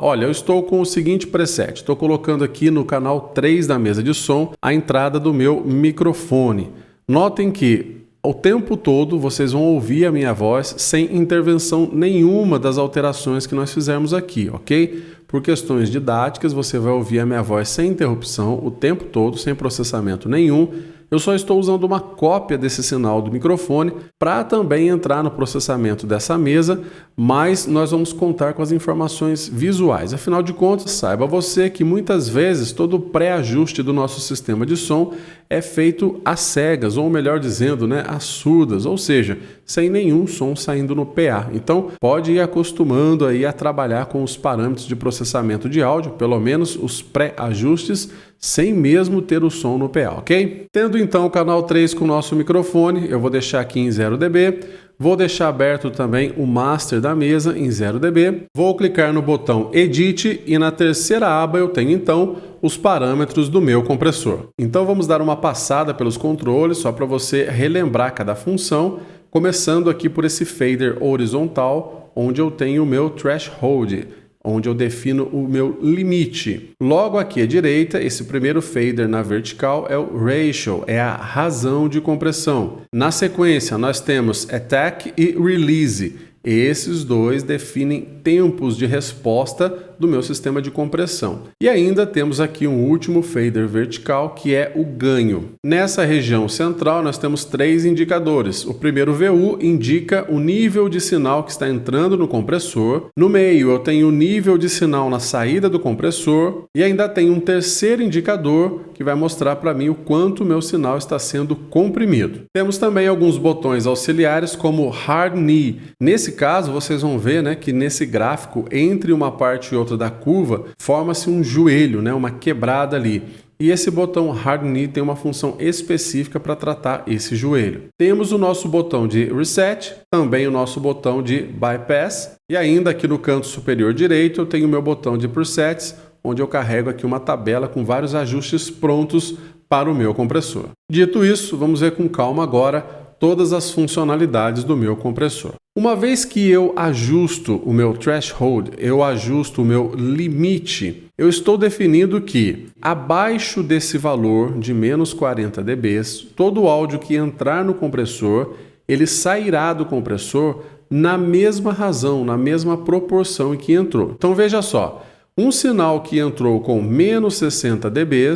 Olha, eu estou com o seguinte preset. Estou colocando aqui no canal 3 da mesa de som a entrada do meu microfone. Notem que o tempo todo vocês vão ouvir a minha voz sem intervenção nenhuma das alterações que nós fizermos aqui, ok? Por questões didáticas, você vai ouvir a minha voz sem interrupção o tempo todo, sem processamento nenhum. Eu só estou usando uma cópia desse sinal do microfone para também entrar no processamento dessa mesa, mas nós vamos contar com as informações visuais. Afinal de contas, saiba você que muitas vezes todo o pré-ajuste do nosso sistema de som é feito às cegas, ou melhor dizendo, às surdas, ou seja, sem nenhum som saindo no PA. Então, pode ir acostumando aí a trabalhar com os parâmetros de processamento de áudio, pelo menos os pré-ajustes, sem mesmo ter o som no PA, ok? Tendo então o canal 3 com o nosso microfone, eu vou deixar aqui em 0 dB, vou deixar aberto também o master da mesa em 0 dB, vou clicar no botão Edit e na terceira aba eu tenho então os parâmetros do meu compressor. Então vamos dar uma passada pelos controles só para você relembrar cada função, começando aqui por esse fader horizontal, onde eu tenho o meu threshold, onde eu defino o meu limite. Logo aqui à direita, esse primeiro fader na vertical é o ratio, é a razão de compressão. Na sequência, nós temos attack e release. Esses dois definem tempos de resposta do meu sistema de compressão. E ainda temos aqui um último fader vertical, que é o ganho. Nessa região central, nós temos 3 indicadores. O primeiro VU indica o nível de sinal que está entrando no compressor. No meio, eu tenho o nível de sinal na saída do compressor. E ainda tem um terceiro indicador, que vai mostrar para mim o quanto o meu sinal está sendo comprimido. Temos também alguns botões auxiliares, como Hard Knee. Nesse caso, vocês vão ver que nesse gráfico, entre uma parte e outra da curva, forma-se um joelho, uma quebrada ali. E esse botão Hard Knee tem uma função específica para tratar esse joelho. Temos o nosso botão de Reset, também o nosso botão de Bypass, e ainda aqui no canto superior direito eu tenho o meu botão de Presets, onde eu carrego aqui uma tabela com vários ajustes prontos para o meu compressor. Dito isso, vamos ver com calma agora todas as funcionalidades do meu compressor. Uma vez que eu ajusto o meu threshold, eu ajusto o meu limite, eu estou definindo que abaixo desse valor de menos 40 dB, todo o áudio que entrar no compressor, ele sairá do compressor na mesma razão, na mesma proporção em que entrou. Então veja só, um sinal que entrou com menos 60 dB,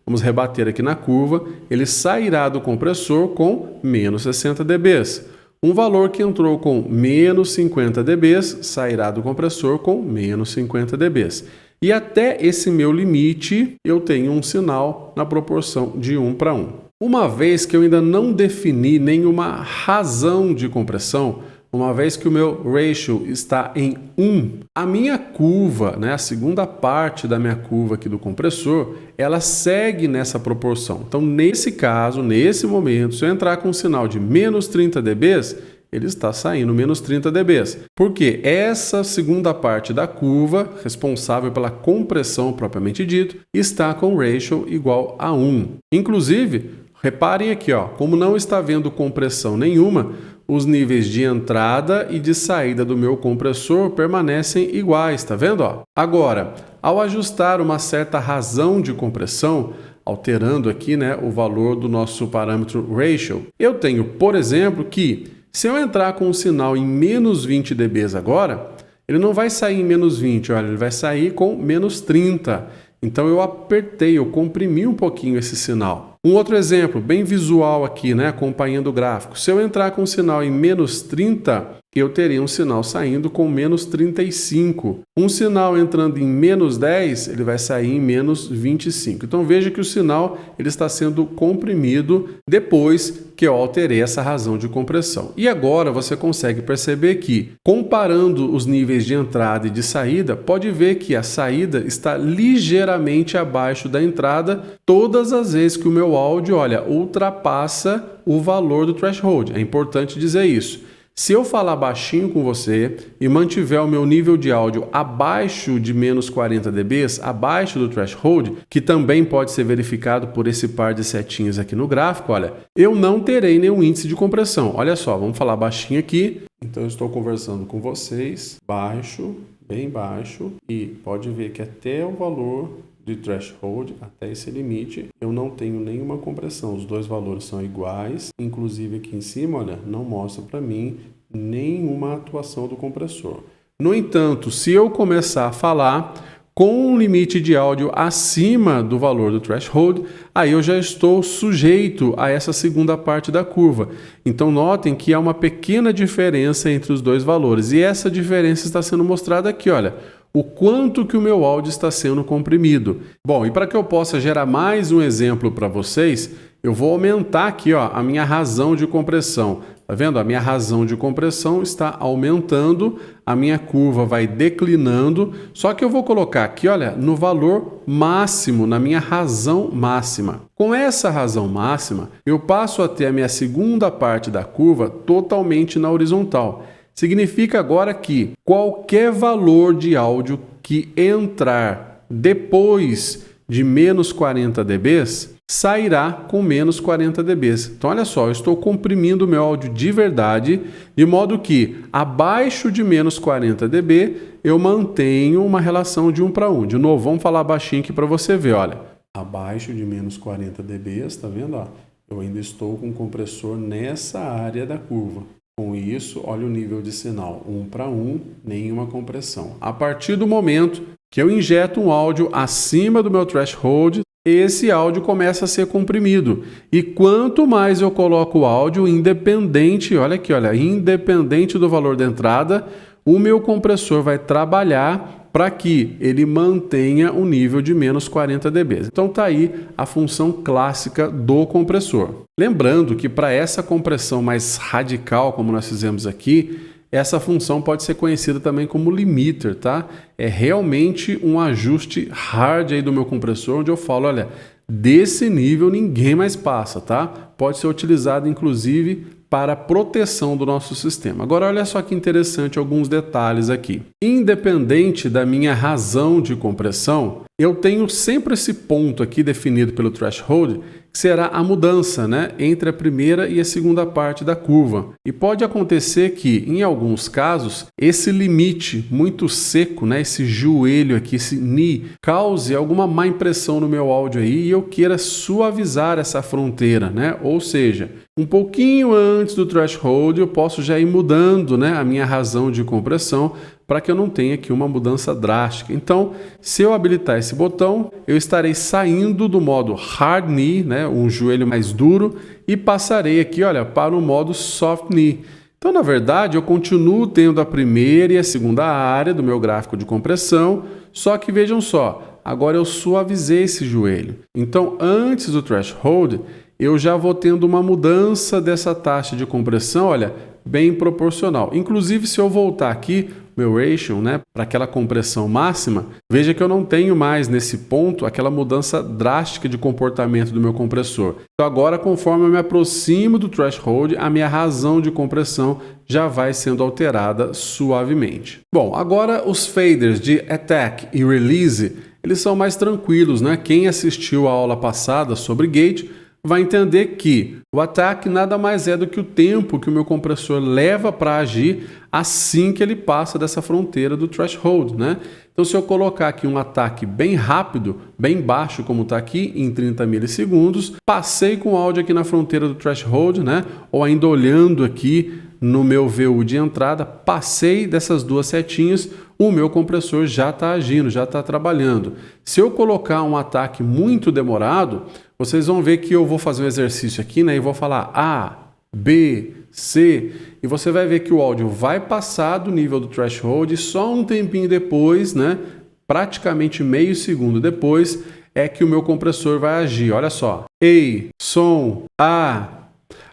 vamos rebater aqui na curva, ele sairá do compressor com menos 60 dB. Um valor que entrou com menos 50 dB sairá do compressor com menos 50 dB. E até esse meu limite, eu tenho um sinal na proporção de 1 para 1. Uma vez que eu ainda não defini nenhuma razão de compressão, uma vez que o meu ratio está em 1, a minha curva, a segunda parte da minha curva aqui do compressor, ela segue nessa proporção. Então, nesse caso, nesse momento, se eu entrar com um sinal de menos 30 dB, ele está saindo menos 30 dB. Porque essa segunda parte da curva, responsável pela compressão propriamente dito, está com ratio igual a 1. Inclusive, reparem aqui, como não está havendo compressão nenhuma, os níveis de entrada e de saída do meu compressor permanecem iguais, tá vendo? Agora, ao ajustar uma certa razão de compressão, alterando aqui o valor do nosso parâmetro ratio, eu tenho, por exemplo, que se eu entrar com um sinal em menos 20 dB agora, ele não vai sair em menos 20, olha, ele vai sair com menos 30. Então eu apertei, eu comprimi um pouquinho esse sinal. Um outro exemplo, bem visual aqui, acompanhando o gráfico. Se eu entrar com um sinal em menos 30, eu teria um sinal saindo com menos 35. Um sinal entrando em menos 10, ele vai sair em menos 25. Então veja que o sinal ele está sendo comprimido depois que eu alterei essa razão de compressão. E agora você consegue perceber que, comparando os níveis de entrada e de saída, pode ver que a saída está ligeiramente abaixo da entrada todas as vezes que o meu áudio, ultrapassa o valor do threshold. É importante dizer isso. Se eu falar baixinho com você e mantiver o meu nível de áudio abaixo de menos 40 dB, abaixo do threshold, que também pode ser verificado por esse par de setinhas aqui no gráfico, eu não terei nenhum índice de compressão. Olha só, vamos falar baixinho aqui. Então eu estou conversando com vocês, baixo, bem baixo e pode ver que até o valor de threshold, até esse limite, eu não tenho nenhuma compressão. Os dois valores são iguais, inclusive aqui em cima, olha, não mostra para mim nenhuma atuação do compressor. No entanto, se eu começar a falar com um limite de áudio acima do valor do threshold, aí eu já estou sujeito a essa segunda parte da curva. Então notem que há uma pequena diferença entre os dois valores e essa diferença está sendo mostrada aqui, olha, o quanto que o meu áudio está sendo comprimido. Bom, e para que eu possa gerar mais um exemplo para vocês, eu vou aumentar aqui, ó, a minha razão de compressão. Tá vendo? A minha razão de compressão está aumentando, a minha curva vai declinando, só que eu vou colocar aqui, olha, no valor máximo, na minha razão máxima. Com essa razão máxima, eu passo a ter a minha segunda parte da curva totalmente na horizontal. Significa agora que qualquer valor de áudio que entrar depois de menos 40 dB sairá com menos 40 dB. Então, olha só, eu estou comprimindo o meu áudio de verdade, de modo que abaixo de menos 40 dB eu mantenho uma relação de 1 para 1. De novo, vamos falar baixinho aqui para você ver, olha. Abaixo de menos 40 dB, tá vendo? Ó? Eu ainda estou com o compressor nessa área da curva. Com isso, olha o nível de sinal, 1 para 1, nenhuma compressão. A partir do momento que eu injeto um áudio acima do meu threshold, esse áudio começa a ser comprimido. E quanto mais eu coloco o áudio, independente, olha aqui, olha, independente do valor da entrada, o meu compressor vai trabalhar para que ele mantenha o nível de menos 40 dB. Então tá aí a função clássica do compressor. Lembrando que para essa compressão mais radical, como nós fizemos aqui, essa função pode ser conhecida também como limiter, tá? É realmente um ajuste hard aí do meu compressor, onde eu falo, olha, desse nível ninguém mais passa, tá? Pode ser utilizado, inclusive, para proteção do nosso sistema. Agora, olha só que interessante alguns detalhes aqui. Independente da minha razão de compressão, eu tenho sempre esse ponto aqui definido pelo threshold, que será a mudança, né, entre a primeira e a segunda parte da curva. E pode acontecer que, em alguns casos, esse limite muito seco, né, esse joelho aqui, esse knee, cause alguma má impressão no meu áudio aí e eu queira suavizar essa fronteira, né? Ou seja, um pouquinho antes do threshold eu posso já ir mudando, né, a minha razão de compressão para que eu não tenha aqui uma mudança drástica. Então, se eu habilitar esse botão, eu estarei saindo do modo hard knee, né, um joelho mais duro, e passarei aqui, olha, para o modo soft knee. Então, na verdade, eu continuo tendo a primeira e a segunda área do meu gráfico de compressão, só que vejam só, agora eu suavizei esse joelho. Então, antes do threshold, eu já vou tendo uma mudança dessa taxa de compressão, olha, bem proporcional. Inclusive, se eu voltar aqui, meu ratio, né, para aquela compressão máxima, veja que eu não tenho mais nesse ponto aquela mudança drástica de comportamento do meu compressor. Então agora, conforme eu me aproximo do threshold, a minha razão de compressão já vai sendo alterada suavemente. Bom, agora os faders de attack e release, eles são mais tranquilos, né? Quem assistiu a aula passada sobre gate vai entender que o attack nada mais é do que o tempo que o meu compressor leva para agir assim que ele passa dessa fronteira do threshold, né? Então, se eu colocar aqui um ataque bem rápido, bem baixo como está aqui, em 30 milissegundos, passei com o áudio aqui na fronteira do threshold, né? Ou ainda olhando aqui no meu VU de entrada, passei dessas duas setinhas, o meu compressor já está agindo, já está trabalhando. Se eu colocar um ataque muito demorado, vocês vão ver que eu vou fazer um exercício aqui, né? E vou falar A, B, C, e você vai ver que o áudio vai passar do nível do threshold e só um tempinho depois, né? Praticamente meio segundo depois, é que o meu compressor vai agir. Olha só. Ei, som, A.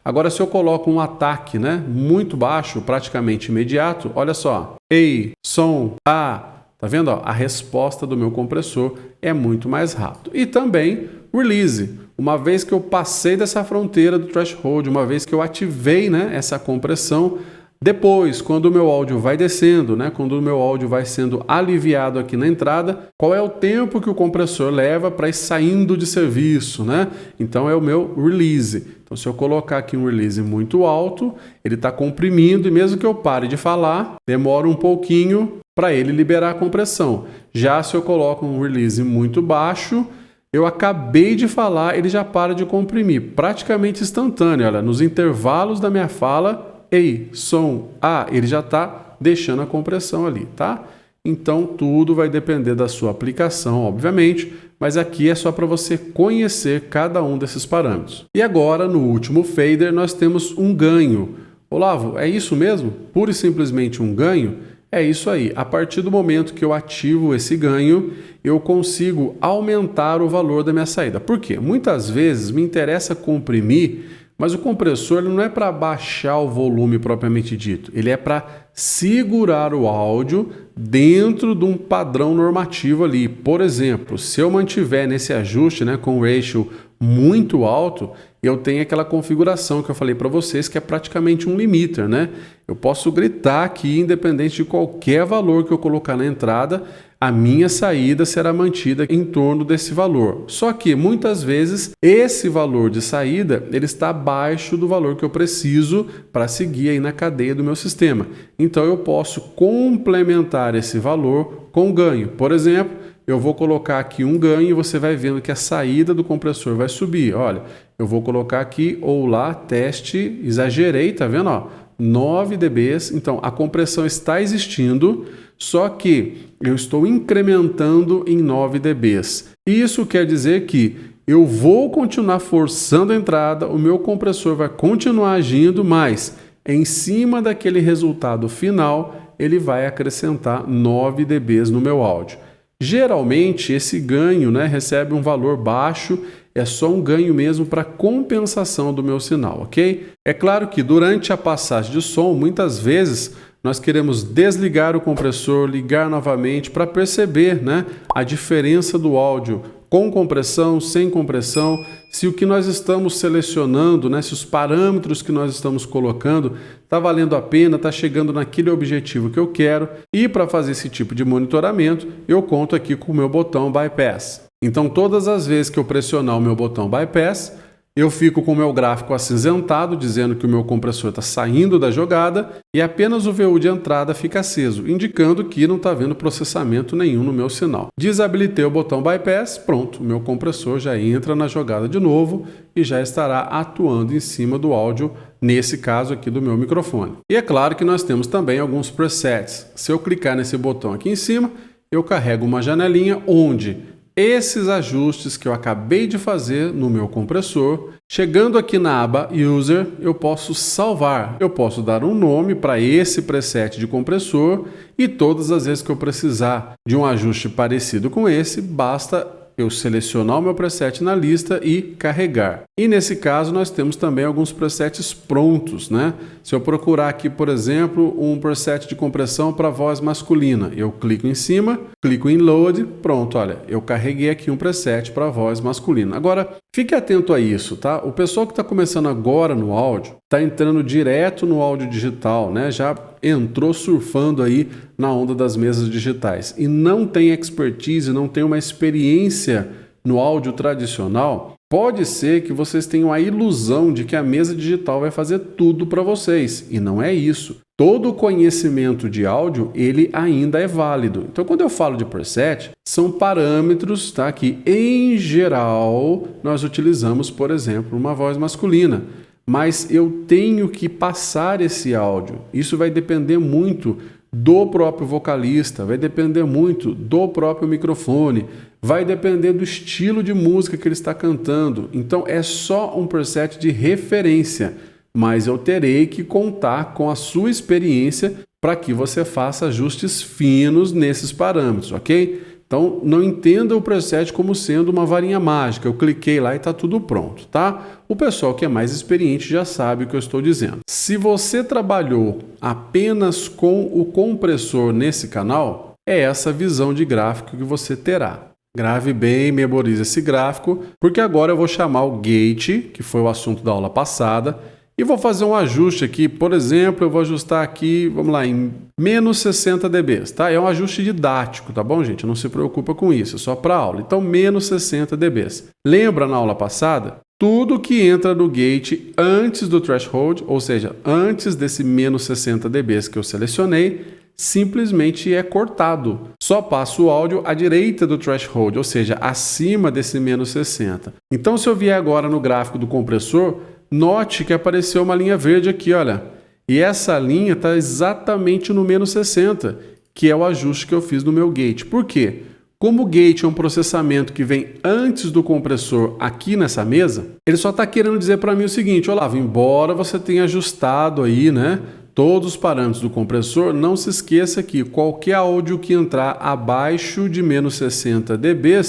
Agora, se eu coloco um ataque, né, muito baixo, praticamente imediato, olha só. Ei, som, A. Tá vendo? Ó? A resposta do meu compressor é muito mais rápido. E também release. Uma vez que eu passei dessa fronteira do threshold, uma vez que eu ativei, né, essa compressão, Depois, quando o meu áudio vai descendo, né, quando o meu áudio vai sendo aliviado aqui na entrada, qual é o tempo que o compressor leva para ir saindo de serviço, né? Então é o meu release. Então se eu colocar aqui um release muito alto, ele está comprimindo e mesmo que eu pare de falar, demora um pouquinho para ele liberar a compressão. Já se eu coloco um release muito baixo, eu acabei de falar, ele já para de comprimir, praticamente instantâneo. Olha, nos intervalos da minha fala, ei, som, ele já está deixando a compressão ali, tá? Então, tudo vai depender da sua aplicação, obviamente, mas aqui é só para você conhecer cada um desses parâmetros. E agora, no último fader, nós temos um ganho. Olavo, é isso mesmo? Pura e simplesmente um ganho? É isso aí. A partir do momento que eu ativo esse ganho, eu consigo aumentar o valor da minha saída. Por quê? Muitas vezes me interessa comprimir, mas o compressor ele não é para baixar o volume propriamente dito, ele é para segurar o áudio dentro de um padrão normativo ali. Por exemplo, se eu mantiver nesse ajuste, né, com o ratio muito alto, eu tenho aquela configuração que eu falei para vocês que é praticamente um limiter, né? Eu posso gritar aqui, independente de qualquer valor que eu colocar na entrada, a minha saída será mantida em torno desse valor. Só que muitas vezes esse valor de saída ele está abaixo do valor que eu preciso para seguir aí na cadeia do meu sistema. Então eu posso complementar esse valor com ganho. Por exemplo, eu vou colocar aqui um ganho e você vai vendo que a saída do compressor vai subir. Olha, eu vou colocar aqui ou lá teste, exagerei, tá vendo? Ó, 9 dBs. Então a compressão está existindo, só que eu estou incrementando em 9 dBs. Isso quer dizer que eu vou continuar forçando a entrada, o meu compressor vai continuar agindo, mas em cima daquele resultado final, ele vai acrescentar 9 dBs no meu áudio. Geralmente, esse ganho, né, recebe um valor baixo, é só um ganho mesmo para compensação do meu sinal, ok? É claro que durante a passagem de som, muitas vezes nós queremos desligar o compressor, ligar novamente para perceber, né, a diferença do áudio com compressão, sem compressão, se o que nós estamos selecionando, né, se os parâmetros que nós estamos colocando está valendo a pena, está chegando naquele objetivo que eu quero. E para fazer esse tipo de monitoramento, eu conto aqui com o meu botão Bypass. Então, todas as vezes que eu pressionar o meu botão Bypass, eu fico com o meu gráfico acinzentado, dizendo que o meu compressor está saindo da jogada e apenas o VU de entrada fica aceso, indicando que não está havendo processamento nenhum no meu sinal. Desabilitei o botão Bypass, pronto, o meu compressor já entra na jogada de novo e já estará atuando em cima do áudio, nesse caso aqui do meu microfone. E é claro que nós temos também alguns presets. Se eu clicar nesse botão aqui em cima, eu carrego uma janelinha onde esses ajustes que eu acabei de fazer no meu compressor, chegando aqui na aba User, eu posso salvar. Eu posso dar um nome para esse preset de compressor e todas as vezes que eu precisar de um ajuste parecido com esse, basta eu selecionar o meu preset na lista e carregar. E nesse caso nós temos também alguns presets prontos, né? Se eu procurar aqui, por exemplo, um preset de compressão para voz masculina, eu clico em cima, clico em Load, pronto, olha, eu carreguei aqui um preset para voz masculina. Agora, fique atento a isso, tá? O pessoal que está começando agora no áudio, está entrando direto no áudio digital, né? Já entrou surfando aí na onda das mesas digitais e não tem expertise, não tem uma experiência no áudio tradicional, pode ser que vocês tenham a ilusão de que a mesa digital vai fazer tudo para vocês, e não é isso. Todo o conhecimento de áudio, ele ainda é válido. Então, quando eu falo de preset, são parâmetros, tá, que em geral nós utilizamos, por exemplo, uma voz masculina. Mas eu tenho que passar esse áudio. Isso vai depender muito do próprio vocalista, vai depender muito do próprio microfone, vai depender do estilo de música que ele está cantando. Então é só um preset de referência, mas eu terei que contar com a sua experiência para que você faça ajustes finos nesses parâmetros, ok? Então, não entenda o preset como sendo uma varinha mágica. Eu cliquei lá e está tudo pronto, tá? O pessoal que é mais experiente já sabe o que eu estou dizendo. Se você trabalhou apenas com o compressor nesse canal, é essa visão de gráfico que você terá. Grave bem, memorize esse gráfico, porque agora eu vou chamar o gate, que foi o assunto da aula passada, E vou fazer um ajuste aqui, por exemplo, eu vou ajustar aqui, vamos lá, em menos 60 dB, tá? É um ajuste didático, tá bom, gente? Não se preocupa com isso, é só para aula. Então, menos 60 dB. Lembra na aula passada? Tudo que entra no gate antes do threshold, ou seja, antes desse menos 60 dB que eu selecionei, simplesmente é cortado. Só passa o áudio à direita do threshold, ou seja, acima desse menos 60. Então, se eu vier agora no gráfico do compressor, note que apareceu uma linha verde aqui, olha. E essa linha está exatamente no menos 60, que é o ajuste que eu fiz no meu gate. Por quê? Como o gate é um processamento que vem antes do compressor aqui nessa mesa, ele só está querendo dizer para mim o seguinte, Olavo, embora você tenha ajustado aí, né, todos os parâmetros do compressor, não se esqueça que qualquer áudio que entrar abaixo de menos 60 dB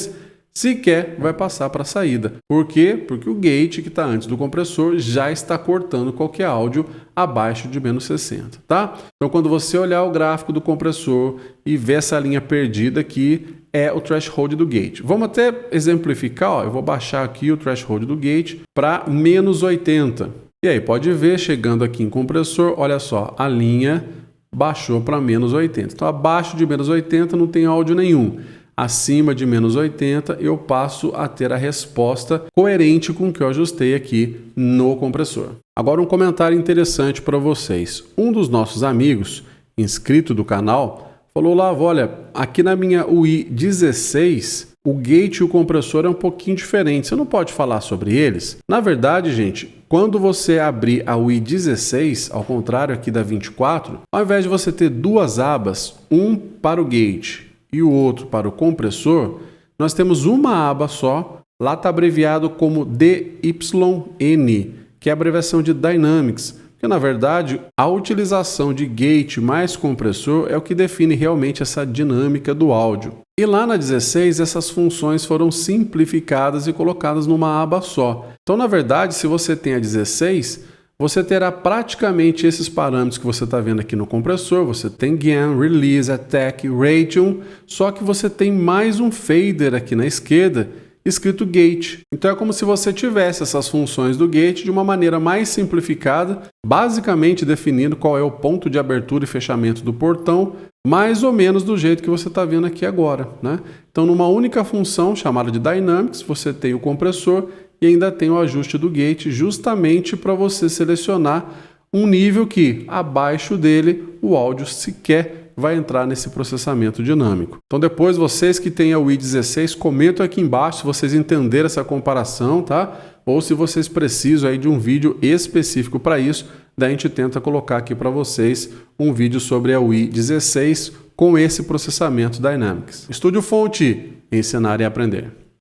sequer vai passar para a saída. Por quê? Porque o gate que está antes do compressor já está cortando qualquer áudio abaixo de menos 60, tá? Então, quando você olhar o gráfico do compressor e ver essa linha perdida aqui, é o threshold do gate. Vamos até exemplificar, ó, eu vou baixar aqui o threshold do gate para menos 80. E aí, pode ver, chegando aqui em compressor, olha só, a linha baixou para menos 80. Então, abaixo de menos 80 não tem áudio nenhum. Acima de menos 80, eu passo a ter a resposta coerente com o que eu ajustei aqui no compressor. Agora um comentário interessante para vocês. Um dos nossos amigos, inscrito do canal, falou lá, olha, aqui na minha UI 16, o gate e o compressor é um pouquinho diferente. Você não pode falar sobre eles? Na verdade, gente, quando você abrir a UI 16, ao contrário aqui da 24, ao invés de você ter duas abas, um para o gate e o outro para o compressor, nós temos uma aba só, lá está abreviado como DYN, que é a abreviação de Dynamics, porque na verdade a utilização de gate mais compressor é o que define realmente essa dinâmica do áudio. E lá na 16 essas funções foram simplificadas e colocadas numa aba só. Então na verdade, se você tem a 16, você terá praticamente esses parâmetros que você está vendo aqui no compressor. Você tem gain, release, attack, ratio, só que você tem mais um fader aqui na esquerda escrito gate. Então é como se você tivesse essas funções do gate de uma maneira mais simplificada, basicamente definindo qual é o ponto de abertura e fechamento do portão, mais ou menos do jeito que você está vendo aqui agora, né? Então numa única função chamada de Dynamics, você tem o compressor e ainda tem o ajuste do gate justamente para você selecionar um nível que, abaixo dele, o áudio sequer vai entrar nesse processamento dinâmico. Então depois vocês que têm a UI 16, comentam aqui embaixo se vocês entenderam essa comparação, tá? Ou se vocês precisam aí de um vídeo específico para isso, daí a gente tenta colocar aqui para vocês um vídeo sobre a UI 16 com esse processamento Dynamics. Estúdio Fonte, ensinar e aprender.